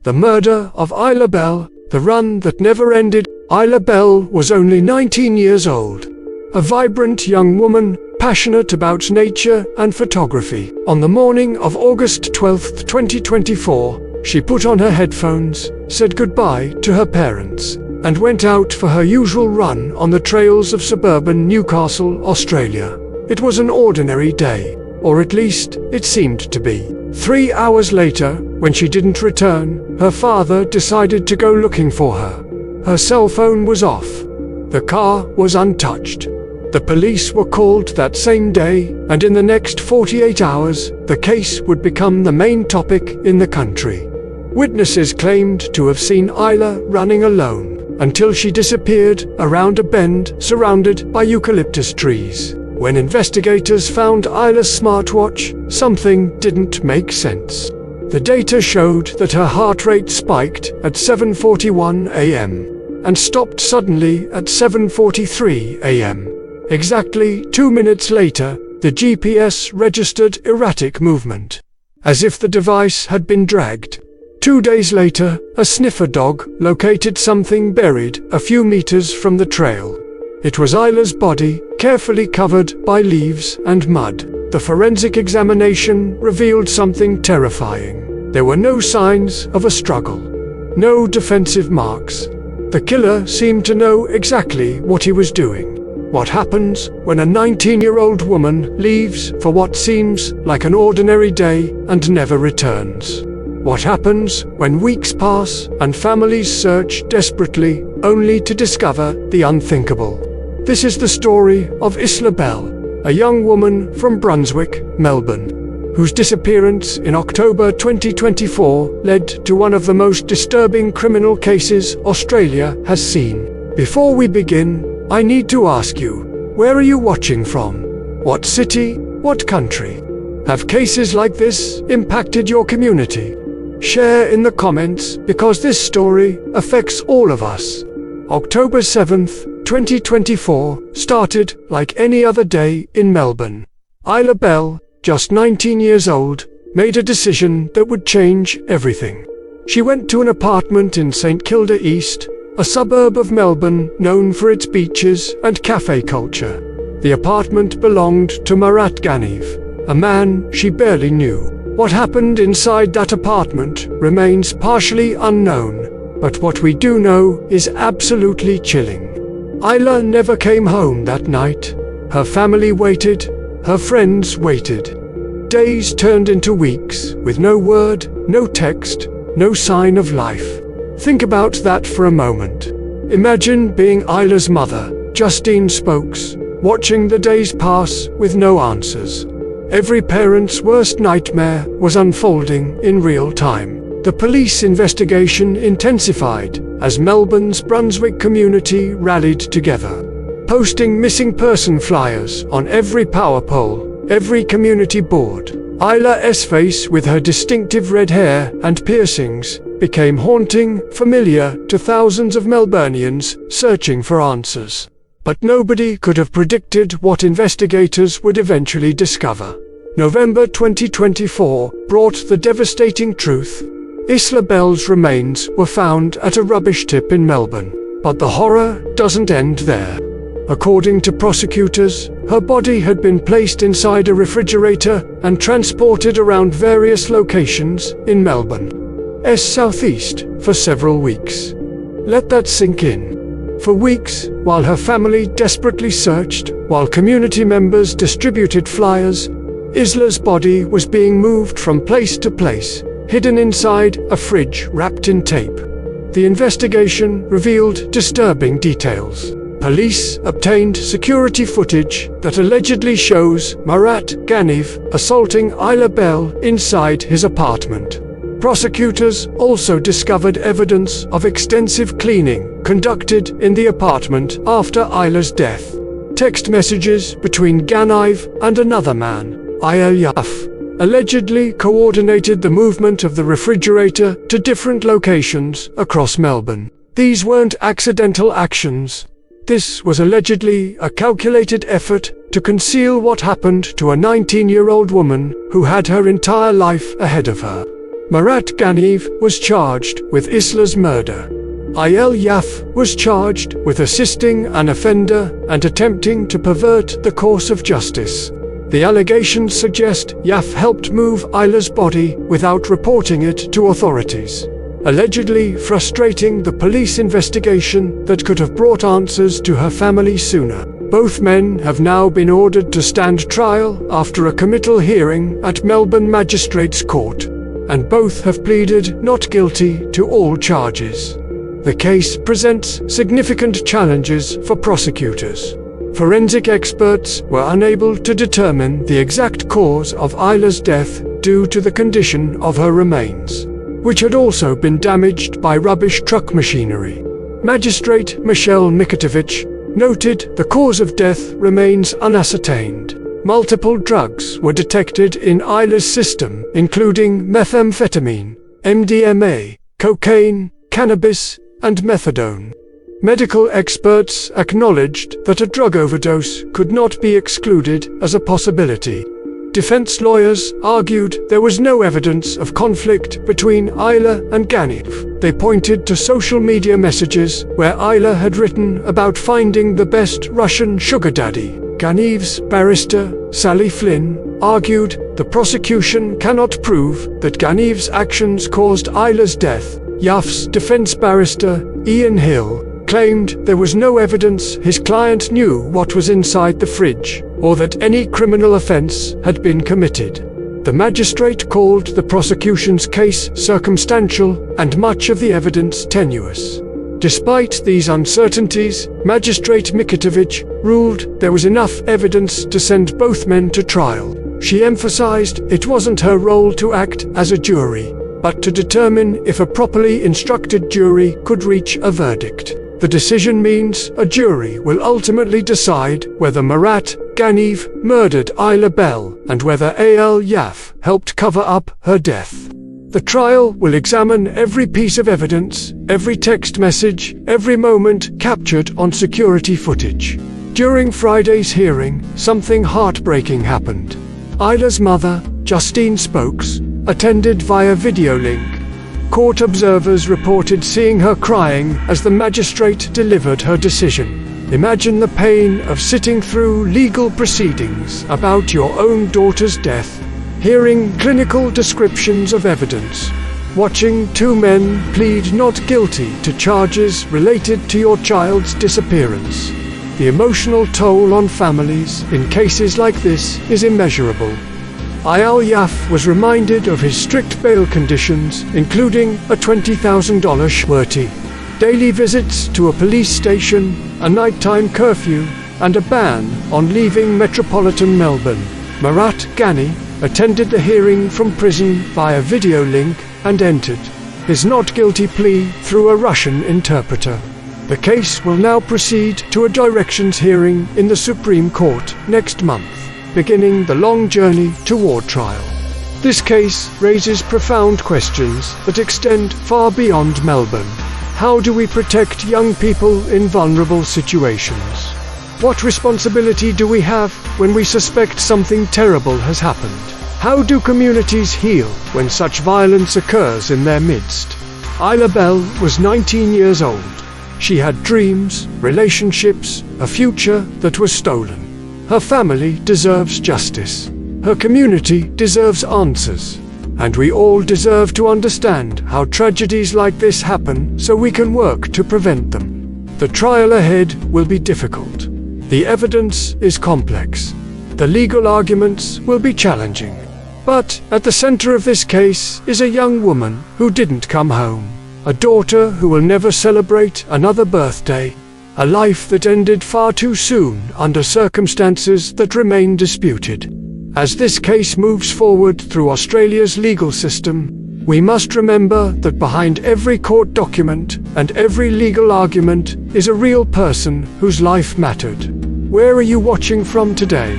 The murder of Isla Bell, the run that never ended. Isla Bell was only 19 years old. A vibrant young woman, passionate about nature and photography. On the morning of August 12, 2024, she put on her headphones, said goodbye to her parents, and went out for her usual run on the trails of suburban Newcastle, Australia. It was an ordinary day, or at least it seemed to be. 3 hours later, when she didn't return, her father decided to go looking for her. Her cell phone was off. The car was untouched. The police were called that same day, and in the next 48 hours, the case would become the main topic in the country. Witnesses claimed to have seen Isla running alone, until she disappeared around a bend surrounded by eucalyptus trees. When investigators found Isla's smartwatch, something didn't make sense. The data showed that her heart rate spiked at 7:41 a.m. and stopped suddenly at 7:43 a.m. Exactly 2 minutes later, the GPS registered erratic movement, as if the device had been dragged. 2 days later, a sniffer dog located something buried a few meters from the trail. It was Isla's body, carefully covered by leaves and mud. The forensic examination revealed something terrifying. There were no signs of a struggle, no defensive marks. The killer seemed to know exactly what he was doing. What happens when a 19-year-old woman leaves for what seems like an ordinary day and never returns? What happens when weeks pass and families search desperately only to discover the unthinkable? This is the story of Isla Bell, a young woman from Brunswick, Melbourne, whose disappearance in October 2024 led to one of the most disturbing criminal cases Australia has seen. Before we begin, I need to ask you, where are you watching from? What city? What country? Have cases like this impacted your community? Share in the comments, because this story affects all of us. October 7th, 2024 started like any other day in Melbourne. Isla Bell, just 19 years old, made a decision that would change everything. She went to an apartment in St Kilda East, a suburb of Melbourne known for its beaches and cafe culture. The apartment belonged to Marat Ganiev, a man she barely knew. What happened inside that apartment remains partially unknown, but what we do know is absolutely chilling. Isla never came home that night. Her family waited, her friends waited. Days turned into weeks, with no word, no text, no sign of life. Think about that for a moment. Imagine being Isla's mother, Justine Spokes, watching the days pass with no answers. Every parent's worst nightmare was unfolding in real time. The police investigation intensified as Melbourne's Brunswick community rallied together, posting missing person flyers on every power pole, every community board. Isla's face, with her distinctive red hair and piercings, became haunting, familiar to thousands of Melburnians searching for answers. But nobody could have predicted what investigators would eventually discover. November 2024 brought the devastating truth. Isla Bell's remains were found at a rubbish tip in Melbourne. But the horror doesn't end there. According to prosecutors, her body had been placed inside a refrigerator and transported around various locations in Melbourne's southeast for several weeks. Let that sink in. For weeks, while her family desperately searched, while community members distributed flyers, Isla's body was being moved from place to place, hidden inside a fridge wrapped in tape. The investigation revealed disturbing details. Police obtained security footage that allegedly shows Marat Ganiev assaulting Isla Bell inside his apartment. Prosecutors also discovered evidence of extensive cleaning conducted in the apartment after Isla's death. Text messages between Ganiev and another man, Yaf, allegedly coordinated the movement of the refrigerator to different locations across Melbourne. These weren't accidental actions. This was allegedly a calculated effort to conceal what happened to a 19-year-old woman who had her entire life ahead of her. Marat Ganiev was charged with Isla's murder. Il Yaf was charged with assisting an offender and attempting to pervert the course of justice. The allegations suggest Yaf helped move Isla's body without reporting it to authorities, allegedly frustrating the police investigation that could have brought answers to her family sooner. Both men have now been ordered to stand trial after a committal hearing at Melbourne Magistrates Court, and both have pleaded not guilty to all charges. The case presents significant challenges for prosecutors. Forensic experts were unable to determine the exact cause of Isla's death due to the condition of her remains, which had also been damaged by rubbish truck machinery. Magistrate Michelle Mikotovich noted the cause of death remains unascertained. Multiple drugs were detected in Isla's system, including methamphetamine, MDMA, cocaine, cannabis, and methadone. Medical experts acknowledged that a drug overdose could not be excluded as a possibility. Defense lawyers argued there was no evidence of conflict between Isla and Ganiev. They pointed to social media messages where Isla had written about finding the best Russian sugar daddy.Ganiev's barrister, Sally Flynn, argued the prosecution cannot prove that Ganiev's actions caused Isla's death. Yaf's defense barrister, Ian Hill, claimed there was no evidence his client knew what was inside the fridge, or that any criminal offense had been committed. The magistrate called the prosecution's case circumstantial and much of the evidence tenuous. Despite these uncertainties, Magistrate Mikotovich ruled there was enough evidence to send both men to trial. She emphasized it wasn't her role to act as a jury, but to determine if a properly instructed jury could reach a verdict. The decision means a jury will ultimately decide whether Marat Ganiev murdered Isla Bell and whether Al Yaf helped cover up her death. The trial will examine every piece of evidence, every text message, every moment captured on security footage. During Friday's hearing, something heartbreaking happened. Isla's mother, Justine Spokes, attended via video link. Court observers reported seeing her crying as the magistrate delivered her decision. Imagine the pain of sitting through legal proceedings about your own daughter's death, hearing clinical descriptions of evidence, watching two men plead not guilty to charges related to your child's disappearance. The emotional toll on families in cases like this is immeasurable. Il Yaf was reminded of his strict bail conditions, including a $20,000 surety, daily visits to a police station, a nighttime curfew, and a ban on leaving metropolitan Melbourne. Marat Ganiev attended the hearing from prison via video link and entered his not guilty plea through a Russian interpreter. The case will now proceed to a directions hearing in the Supreme Court next month, beginning the long journey toward trial. This case raises profound questions that extend far beyond Melbourne. How do we protect young people in vulnerable situations? What responsibility do we have when we suspect something terrible has happened? How do communities heal when such violence occurs in their midst? Isla Bell was 19 years old. She had dreams, relationships, a future that was stolen. Her family deserves justice. Her community deserves answers. And we all deserve to understand how tragedies like this happen so we can work to prevent them. The trial ahead will be difficult. The evidence is complex. The legal arguments will be challenging. But at the center of this case is a young woman who didn't come home. A daughter who will never celebrate another birthday. A life that ended far too soon under circumstances that remain disputed. As this case moves forward through Australia's legal system, we must remember that behind every court document and every legal argument is a real person whose life mattered. Where are you watching from today?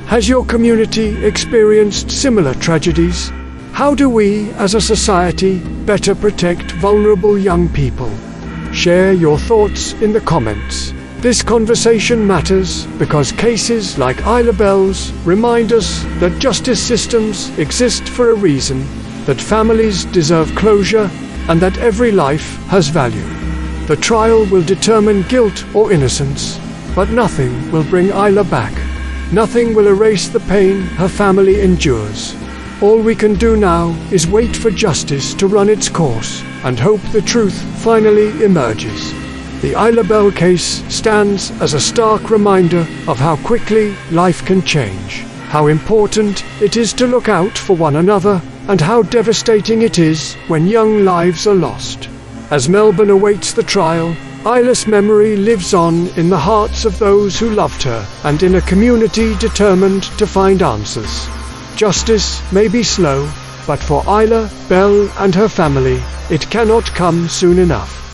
Has your community experienced similar tragedies? How do we, as a society, better protect vulnerable young people? Share your thoughts in the comments. This conversation matters because cases like Isla Bell's remind us that justice systems exist for a reason, that families deserve closure, and that every life has value. The trial will determine guilt or innocence, but nothing will bring Isla back. Nothing will erase the pain her family endures. All we can do now is wait for justice to run its course, and hope the truth finally emerges. The Isla Bell case stands as a stark reminder of how quickly life can change, how important it is to look out for one another, and how devastating it is when young lives are lost. As Melbourne awaits the trial, Isla's memory lives on in the hearts of those who loved her, and in a community determined to find answers. Justice may be slow, but for Isla Bell and her family, it cannot come soon enough.